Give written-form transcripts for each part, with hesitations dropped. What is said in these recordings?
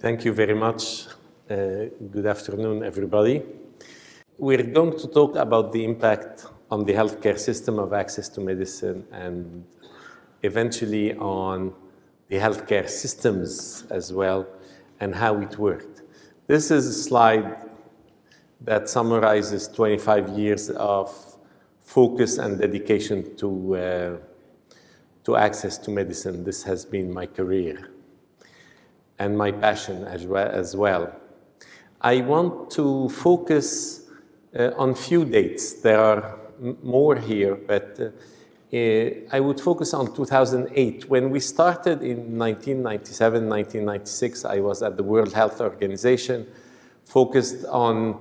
Thank you very much. Good afternoon, everybody. We're going to talk about the impact on the healthcare system of access to medicine and eventually on the healthcare systems as well and how it worked. This is a slide that summarizes 25 years of focus and dedication to access to medicine. This has been my career and my passion as well. I want to focus on few dates. There are more here, but I would focus on 2008. When we started in 1997, 1996, I was at the World Health Organization, focused on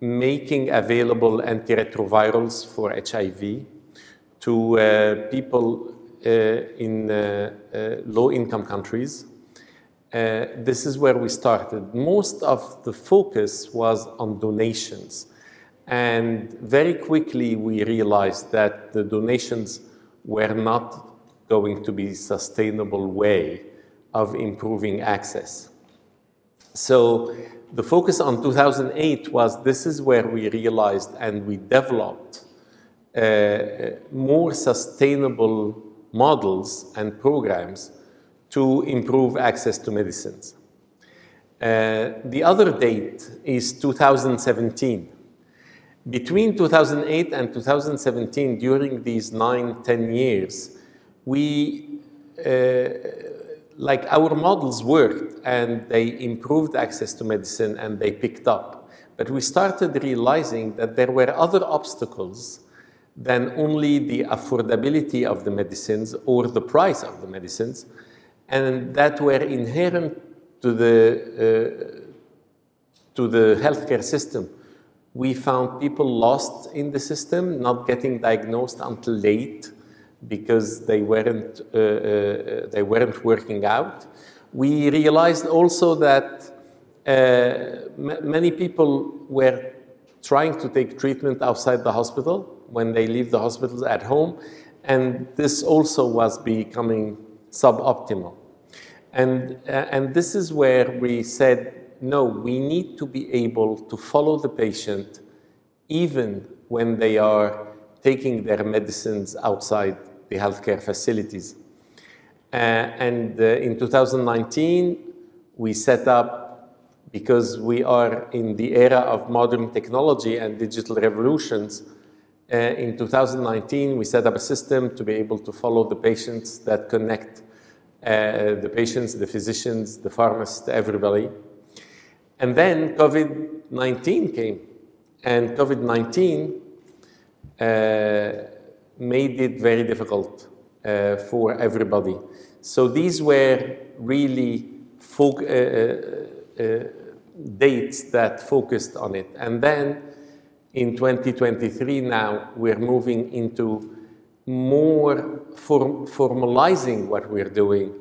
making available antiretrovirals for HIV to people in low-income countries. This is where we started. Most of the focus was on donations. And very quickly, we realized that the donations were not going to be a sustainable way of improving access. So the focus on 2008 was this is where we realized and we developed more sustainable models and programs to improve access to medicines. The other date is 2017. Between 2008 and 2017, during these 9-10 years, our models worked and they improved access to medicine and they picked up. But we started realizing that there were other obstacles than only the affordability of the medicines or the price of the medicines, and that were inherent to the healthcare system. We found people lost in the system, not getting diagnosed until late because they weren't working out. We realized also that many people were trying to take treatment outside the hospital when they leave the hospitals at home, and this also was becoming suboptimal. And this is where we said, no, we need to be able to follow the patient even when they are taking their medicines outside the healthcare facilities. In 2019, we set up, because we are in the era of modern technology and digital revolutions, in 2019, we set up a system to be able to follow the patients that connect the patients, the physicians, the pharmacists, everybody. And then COVID-19 came, and COVID-19 made it very difficult for everybody. So these were really dates that focused on it. And then in 2023 now, we're moving into more formalizing what we're doing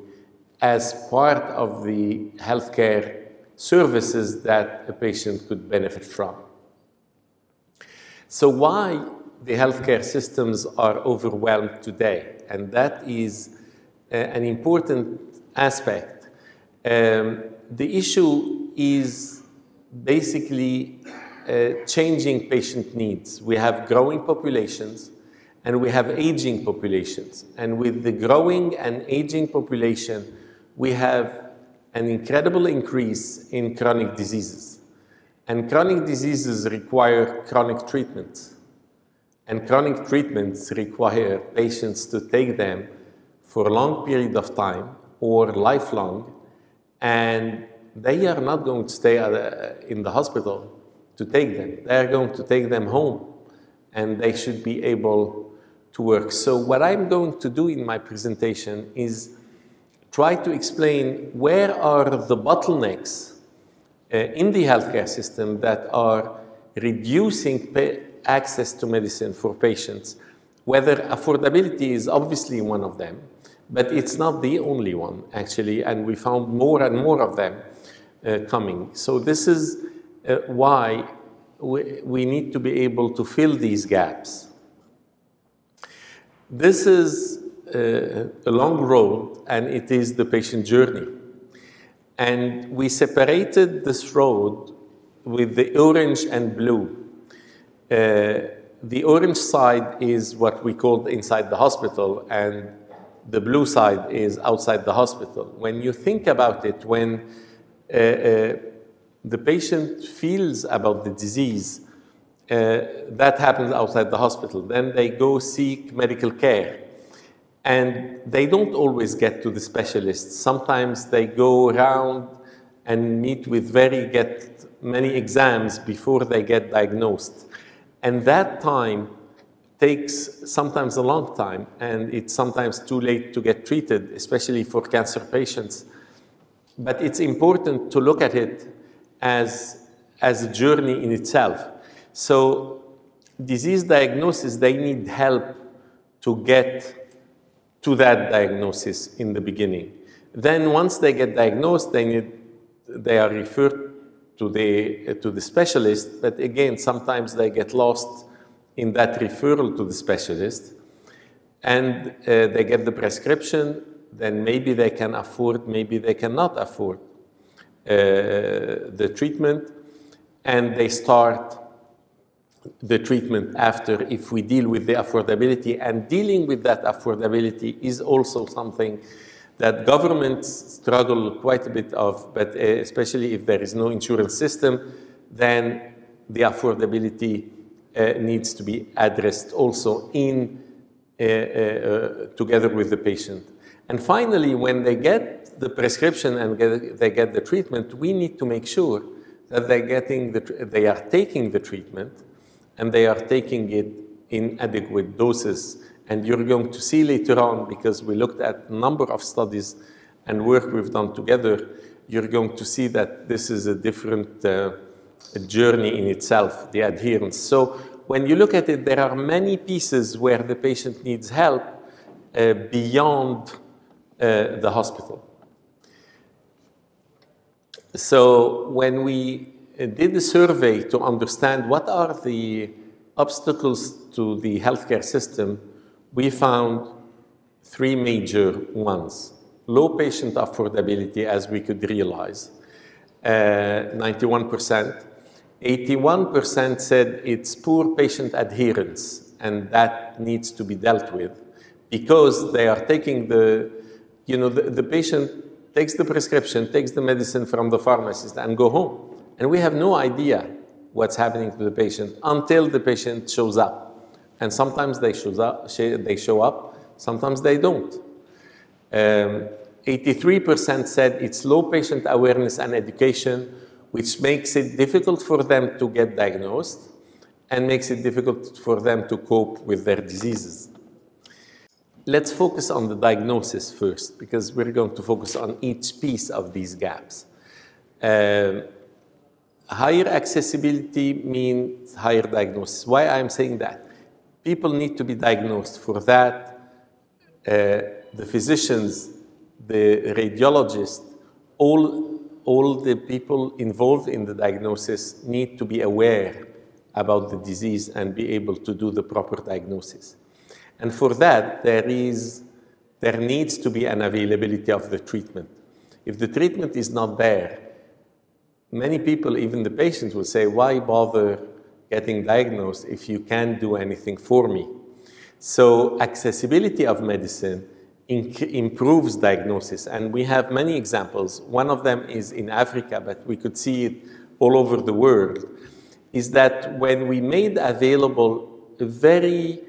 as part of the healthcare services that a patient could benefit from. So why the healthcare systems are overwhelmed today? And that is an important aspect. The issue is basically changing patient needs. We have growing populations and we have aging populations. And with the growing and aging population, we have an incredible increase in chronic diseases. And chronic diseases require chronic treatments. And chronic treatments require patients to take them for a long period of time or lifelong. And they are not going to stay in the hospital to take them. They are going to take them home. And they should be able to work. So what I'm going to do in my presentation is try to explain where are the bottlenecks in the healthcare system that are reducing access to medicine for patients, whether affordability is obviously one of them, but it's not the only one, actually, and we found more and more of them coming. So this is why we need to be able to fill these gaps. This is a long road, and it is the patient journey. And we separated this road with the orange and blue. The orange side is what we call inside the hospital, and the blue side is outside the hospital. When you think about it, when the patient feels about the disease, that happens outside the hospital. Then they go seek medical care. And they don't always get to the specialists. Sometimes they go around and get many exams before they get diagnosed. And that time takes sometimes a long time, and it's sometimes too late to get treated, especially for cancer patients. But it's important to look at it as a journey in itself. So disease diagnosis, they need help to get to that diagnosis in the beginning. Then once they get diagnosed, they are referred to the specialist, but again, sometimes they get lost in that referral to the specialist, and they get the prescription, then maybe they can afford, maybe they cannot afford the treatment, and they start the treatment after, if we deal with the affordability. And dealing with that affordability is also something that governments struggle quite a bit of, but especially if there is no insurance system, then the affordability needs to be addressed also together with the patient. And finally, when they get the prescription and they get the treatment, we need to make sure that they are taking the treatment, and they are taking it in adequate doses. And you're going to see later on, because we looked at a number of studies and work we've done together, you're going to see that this is a different journey in itself, the adherence. So when you look at it, there are many pieces where the patient needs help beyond the hospital. So when we did a survey to understand what are the obstacles to the healthcare system, we found three major ones. Low patient affordability, as we could realize, 91%. 81% said it's poor patient adherence, and that needs to be dealt with, because they are taking the patient takes the prescription, takes the medicine from the pharmacist and go home. And we have no idea what's happening to the patient until the patient shows up. And sometimes they show up, sometimes they don't. 83% said it's low patient awareness and education, which makes it difficult for them to get diagnosed and makes it difficult for them to cope with their diseases. Let's focus on the diagnosis first, because we're going to focus on each piece of these gaps. Higher accessibility means higher diagnosis. Why I'm saying that? People need to be diagnosed. For that, the physicians, the radiologists, all the people involved in the diagnosis need to be aware about the disease and be able to do the proper diagnosis. And for that, there needs to be an availability of the treatment. If the treatment is not there, many people, even the patients, will say, why bother getting diagnosed if you can't do anything for me? So accessibility of medicine improves diagnosis. And we have many examples. One of them is in Africa, but we could see it all over the world, is that when we made available a very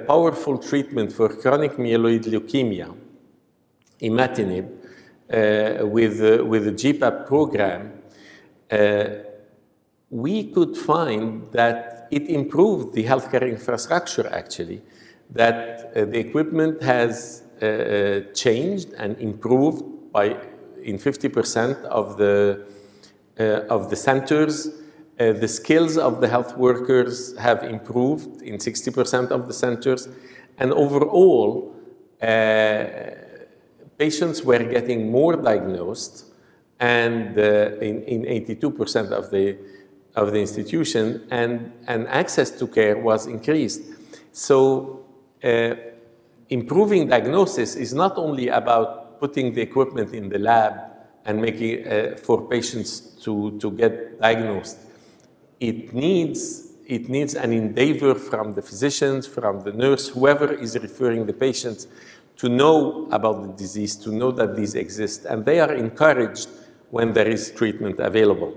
powerful treatment for chronic myeloid leukemia, imatinib, with the GPAP program, we could find that it improved the healthcare infrastructure, actually, that the equipment has changed and improved in 50% of the centers. The skills of the health workers have improved in 60% of the centers. And overall, patients were getting more diagnosed, and in 82% of the institution, and access to care was increased. So improving diagnosis is not only about putting the equipment in the lab and making for patients to get diagnosed, it needs an endeavor from the physicians, from the nurse, whoever is referring the patients, to know about the disease, to know that these exist, and they are encouraged when there is treatment available.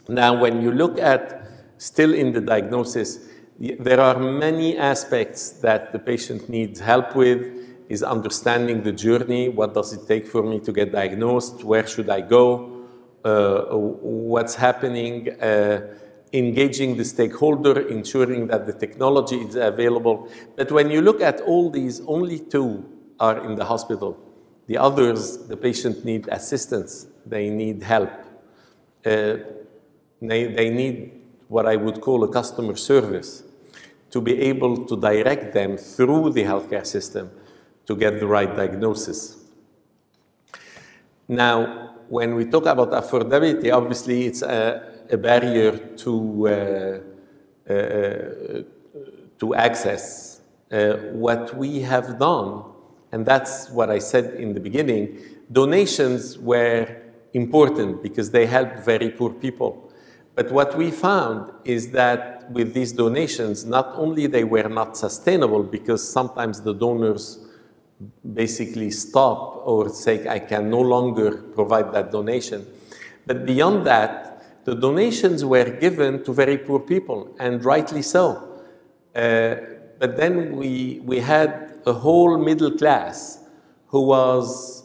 Now, when you look at still in the diagnosis, there are many aspects that the patient needs help with, is understanding the journey. What does it take for me to get diagnosed? Where should I go? What's happening? Engaging the stakeholder, ensuring that the technology is available. But when you look at all these, only 2 are in the hospital. The others, the patient need assistance. They need help. They need what I would call a customer service to be able to direct them through the healthcare system to get the right diagnosis. Now, when we talk about affordability, obviously it's a barrier to access. What we have done, and that's what I said in the beginning, donations were important because they help very poor people. But what we found is that with these donations, not only they were not sustainable because sometimes the donors basically stop or say, I can no longer provide that donation. But beyond that, the donations were given to very poor people, and rightly so. But then we had a whole middle class who was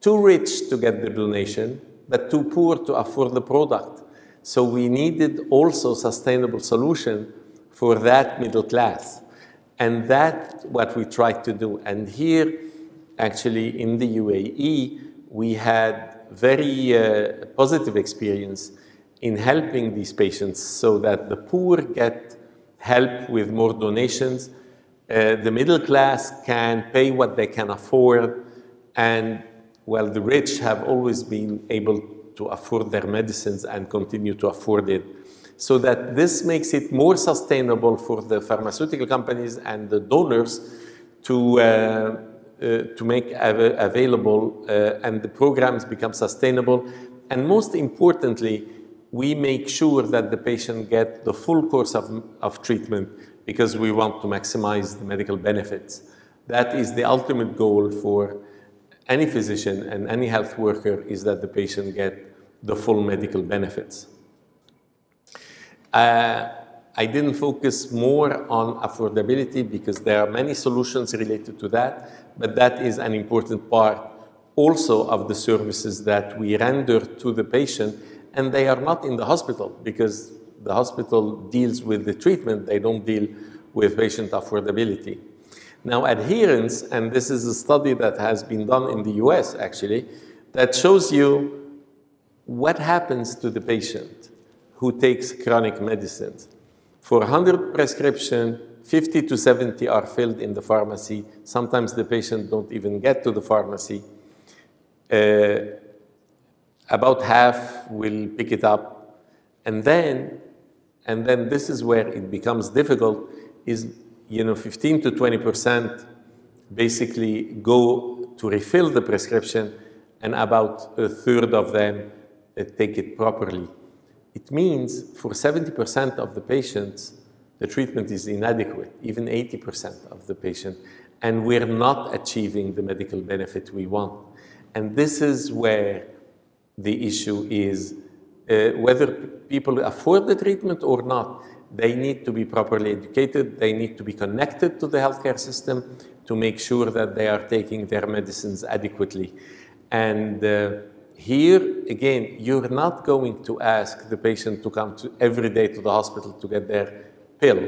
too rich to get the donation, but too poor to afford the product. So we needed also sustainable solution for that middle class. And that's what we tried to do. And here, actually, in the UAE, we had very positive experience in helping these patients so that the poor get help with more donations, the middle class can pay what they can afford, and, well, the rich have always been able to afford their medicines and continue to afford it. So that this makes it more sustainable for the pharmaceutical companies and the donors to make available, and the programs become sustainable. And most importantly, we make sure that the patient get the full course of treatment because we want to maximize the medical benefits. That is the ultimate goal for any physician and any health worker, is that the patient get the full medical benefits. I didn't focus more on affordability because there are many solutions related to that, but that is an important part also of the services that we render to the patient, and they are not in the hospital because the hospital deals with the treatment, they don't deal with patient affordability. Now, adherence, and this is a study that has been done in the US actually, that shows you what happens to the patient who takes chronic medicines. For 100 prescriptions, 50 to 70 are filled in the pharmacy. Sometimes the patient don't even get to the pharmacy. About half will pick it up. And then this is where it becomes difficult, is 15 to 20% basically go to refill the prescription, and about a third of them take it properly. It means for 70% of the patients, the treatment is inadequate, even 80% of the patient, and we're not achieving the medical benefit we want. And this is where the issue is, whether people afford the treatment or not, they need to be properly educated, they need to be connected to the healthcare system to make sure that they are taking their medicines adequately. And here, again, you're not going to ask the patient to come every day to the hospital to get their pill.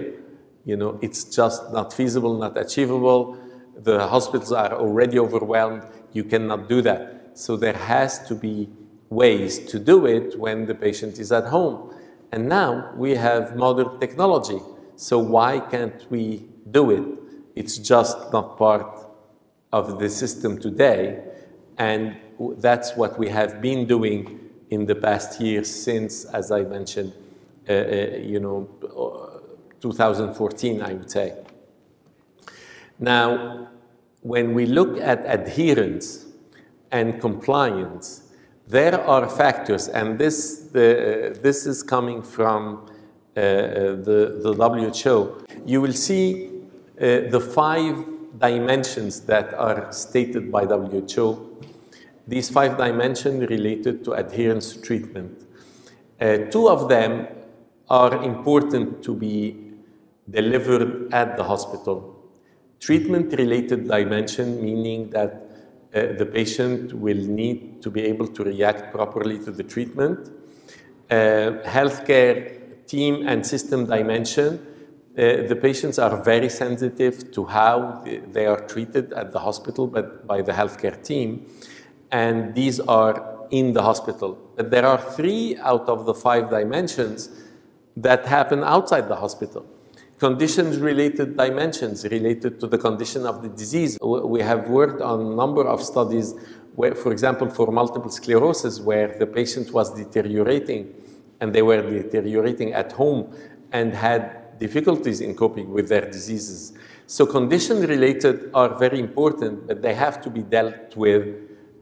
It's just not feasible, not achievable. The hospitals are already overwhelmed. You cannot do that. So there has to be ways to do it when the patient is at home. And now we have modern technology. So why can't we do it? It's just not part of the system today. And that's what we have been doing in the past years since, as I mentioned, 2014, I would say. Now, when we look at adherence and compliance, there are factors, and this is coming from the WHO. You will see the 5 dimensions that are stated by WHO. These 5 dimensions related to adherence to treatment. 2 of them are important to be delivered at the hospital. Treatment-related dimension, meaning that the patient will need to be able to react properly to the treatment. Healthcare team and system dimension, the patients are very sensitive to how they are treated at the hospital, but by the healthcare team. And these are in the hospital. But there are 3 out of the 5 dimensions that happen outside the hospital. Conditions-related dimensions related to the condition of the disease. We have worked on a number of studies where, for example, for multiple sclerosis, where the patient was deteriorating and they were deteriorating at home and had difficulties in coping with their diseases. So condition-related are very important, but they have to be dealt with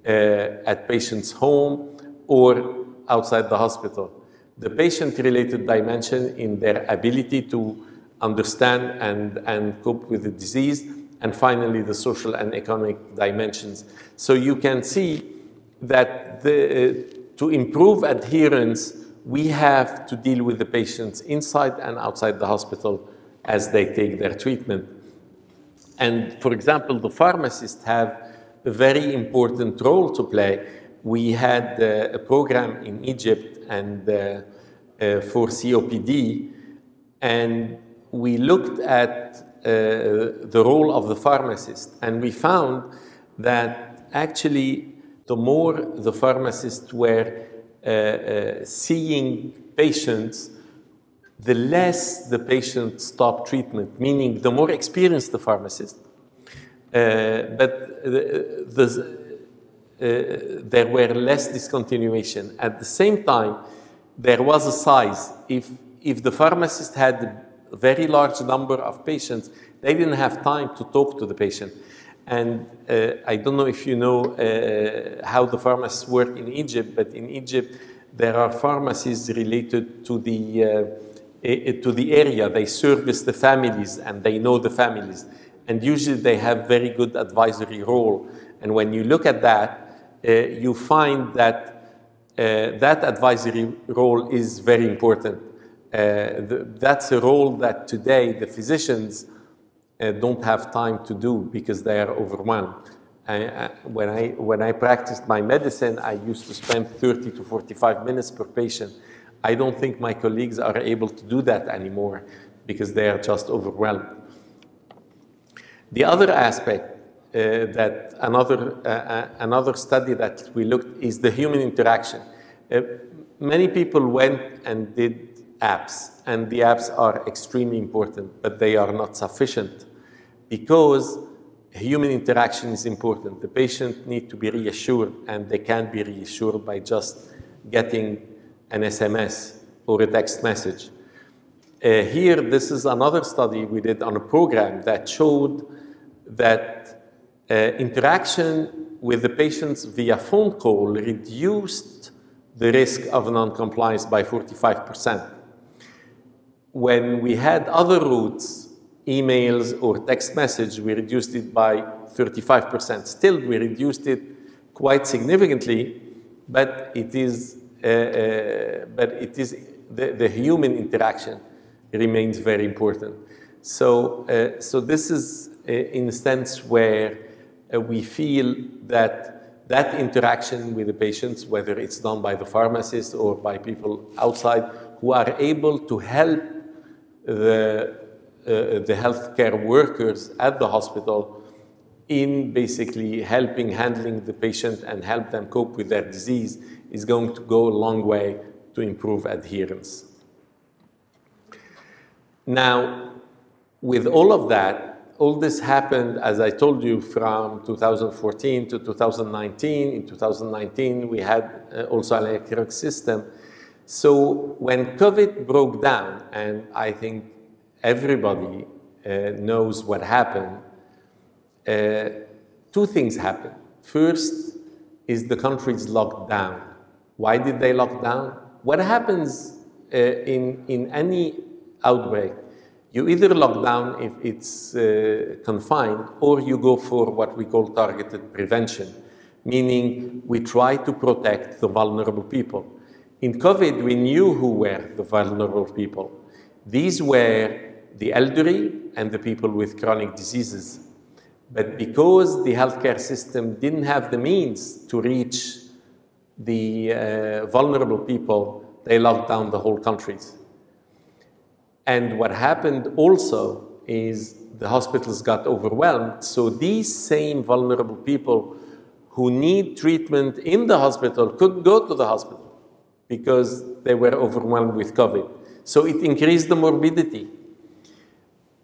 at patient's home or outside the hospital. The patient-related dimension in their ability to understand and cope with the disease, and finally the social and economic dimensions. So you can see that to improve adherence, we have to deal with the patients inside and outside the hospital as they take their treatment. And for example, the pharmacists have a very important role to play. We had a program in Egypt and for COPD, and we looked at the role of the pharmacist, and we found that actually the more the pharmacists were seeing patients, the less the patient stopped treatment, meaning the more experienced the pharmacist. But there were less discontinuation. At the same time, there was a size. If the pharmacist had a very large number of patients, they didn't have time to talk to the patient. And I don't know if you know how the pharmacists work in Egypt, but in Egypt, there are pharmacies related to the area. They service the families and they know the families. And usually they have very good advisory role. And when you look at that, you find that that advisory role is very important. That's a role that today the physicians don't have time to do because they are overwhelmed. When I practiced my medicine, I used to spend 30 to 45 minutes per patient. I don't think my colleagues are able to do that anymore because they are just overwhelmed. The other aspect that another study that we looked is the human interaction. Many people went and did apps, and the apps are extremely important, but they are not sufficient because human interaction is important. The patient needs to be reassured, and they can't be reassured by just getting an SMS or a text message. Here, this is another study we did on a program that showed that interaction with the patients via phone call reduced the risk of non-compliance by 45%. When we had other routes, emails or text message, we reduced it by 35%. Still, we reduced it quite significantly, but it is the human interaction remains very important. So this is in a sense where we feel that interaction with the patients, whether it's done by the pharmacist or by people outside who are able to help the healthcare workers at the hospital in basically handling the patient and help them cope with their disease, is going to go a long way to improve adherence. Now, with all of that, all this happened, as I told you, from 2014 to 2019. In 2019, we had also an electronic system. So when COVID broke down, and I think everybody knows what happened, 2 things happened. First is the countries locked down. Why did they lock down? What happens in any outbreak? You either lock down if it's confined, or you go for what we call targeted prevention, meaning we try to protect the vulnerable people. In COVID, we knew who were the vulnerable people. These were the elderly and the people with chronic diseases. But because the healthcare system didn't have the means to reach the vulnerable people, they locked down the whole countries. And what happened also is the hospitals got overwhelmed. So these same vulnerable people who need treatment in the hospital couldn't go to the hospital because they were overwhelmed with COVID. So it increased the morbidity.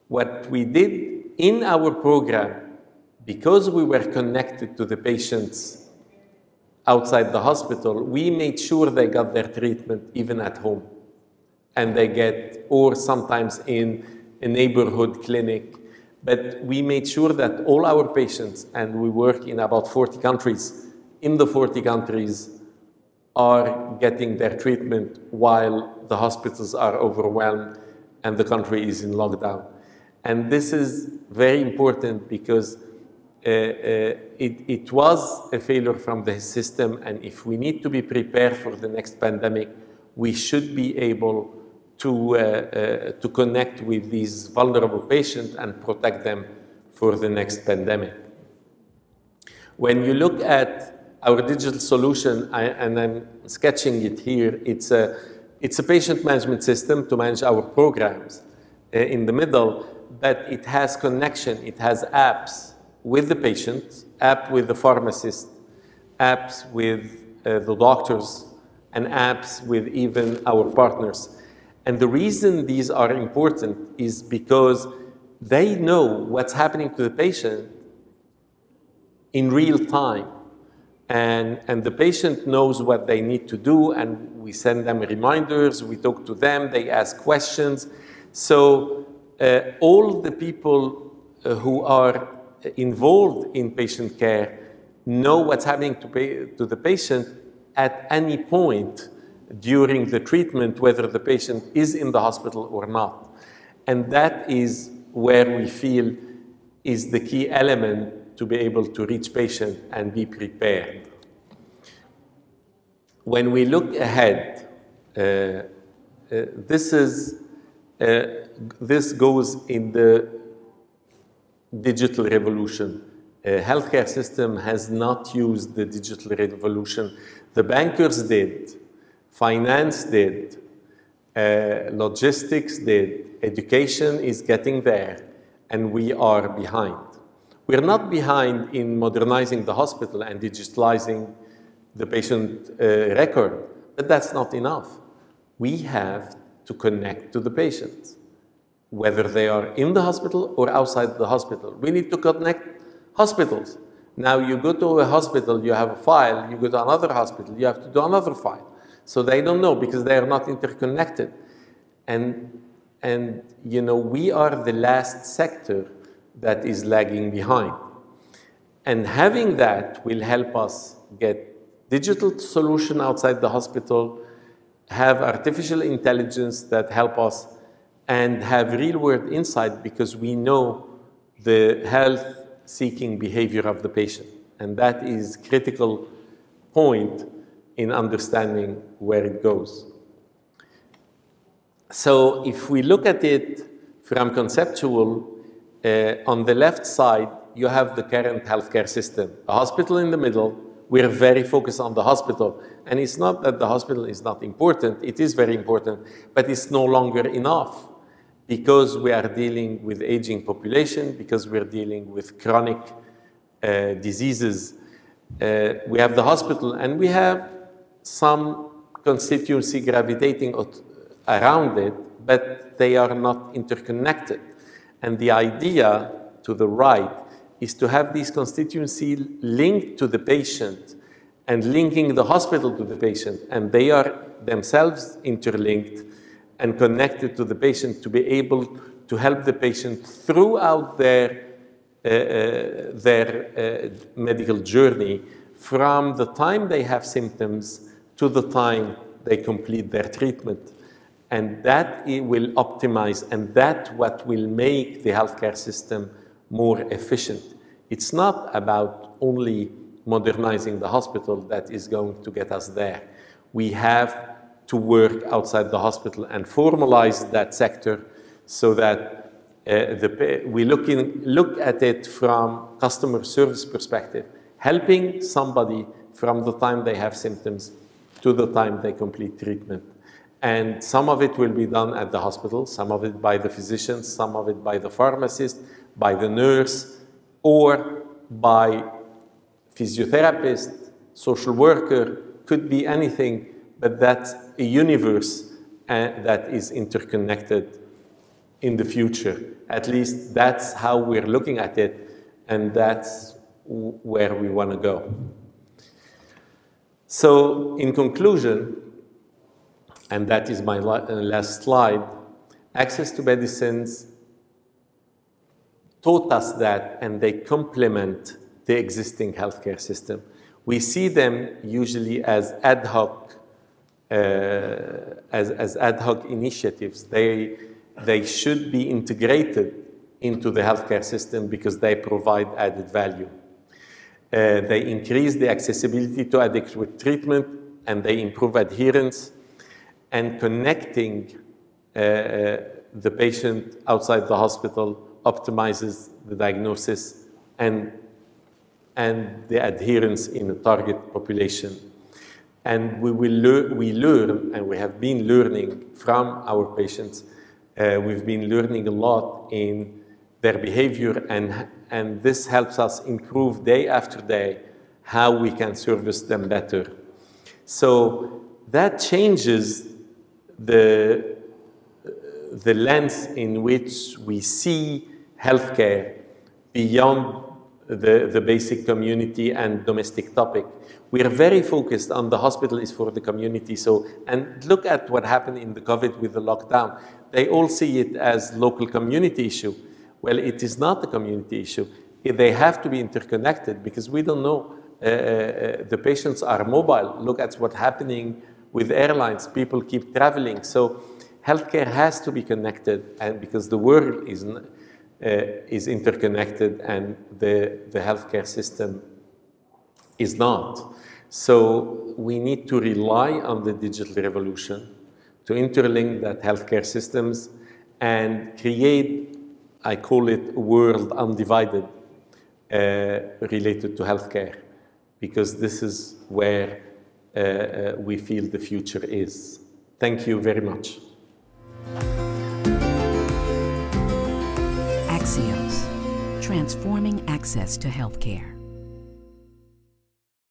What we did in our program, because we were connected to the patients outside the hospital, we made sure they got their treatment even at home. And they get, or sometimes in a neighborhood clinic. But we made sure that all our patients, and we work in about 40 countries, in the 40 countries are getting their treatment while the hospitals are overwhelmed and the country is in lockdown. And this is very important because it was a failure from the system, and if we need to be prepared for the next pandemic, we should be able to connect with these vulnerable patients and protect them for the next pandemic. When you look at our digital solution, and I'm sketching it here, it's a patient management system to manage our programs in the middle, but it has connection, it has apps with the patient, app with the pharmacist, apps with the doctors, and apps with even our partners. And the reason these are important is because they know what's happening to the patient in real time. And the patient knows what they need to do, and we send them reminders, we talk to them, they ask questions. So all the people who are involved in patient care know what's happening to the patient at any point during the treatment, whether the patient is in the hospital or not. And that is where we feel is the key element to be able to reach patient and be prepared. When we look ahead, this goes in the digital revolution. Healthcare system has not used the digital revolution. The bankers did, finance did, logistics did, education is getting there, and we are behind. We're not behind in modernizing the hospital and digitalizing the patient record, but that's not enough. We have to connect to the patients, whether they are in the hospital or outside the hospital. We need to connect hospitals. Now you go to a hospital, you have a file, you go to another hospital, you have to do another file. So they don't know because they are not interconnected. And you know, we are the last sector that is lagging behind. And having that will help us get digital solution outside the hospital, have artificial intelligence that help us, and have real-world insight because we know the health-seeking behavior of the patient. And that is a critical point in understanding where it goes. So if we look at it from conceptual, on the left side, you have the current healthcare system. A hospital in the middle. We're very focused on the hospital. And it's not that the hospital is not important. It is very important, but it's no longer enough because we are dealing with aging population, because we're dealing with chronic diseases. We have the hospital, and we have some constituency gravitating around it, but they are not interconnected. And the idea to the right is to have these constituencies linked to the patient and linking the hospital to the patient, and they are themselves interlinked and connected to the patient to be able to help the patient throughout their medical journey from the time they have symptoms to the time they complete their treatment. And that it will optimize, and that's what will make the healthcare system more efficient. It's not about only modernizing the hospital that is going to get us there. We have to work outside the hospital and formalize that sector so that we look at it from customer service perspective, helping somebody from the time they have symptoms to the time they complete treatment. And some of it will be done at the hospital, some of it by the physicians, some of it by the pharmacist, by the nurse, or by physiotherapist, social worker, could be anything, but that's a universe that is interconnected in the future. At least that's how we're looking at it, and that's where we want to go. So in conclusion, and that is my last slide, access to medicines taught us that, and they complement the existing healthcare system. We see them usually as ad hoc, as ad hoc initiatives. They should be integrated into the healthcare system because they provide added value. They increase the accessibility to adequate treatment, and they improve adherence, and connecting the patient outside the hospital optimizes the diagnosis and the adherence in the target population. And we learn, and we have been learning from our patients. We've been learning a lot in their behavior, and this helps us improve day after day how we can service them better. So that changes the lens in which we see healthcare beyond the basic community and domestic topic. We are very focused on the hospital is for the community. So, and look at what happened in the COVID with the lockdown. They all see it as local community issue. Well, it is not a community issue. They have to be interconnected because we don't know. The patients are mobile. Look at what's happening with airlines. People keep traveling. So healthcare has to be connected, and because the world is interconnected and the healthcare system is not. So we need to rely on the digital revolution to interlink that healthcare systems and create, I call it, a world undivided related to healthcare, because this is where we feel the future is. Thank you very much. Axios, transforming access to healthcare.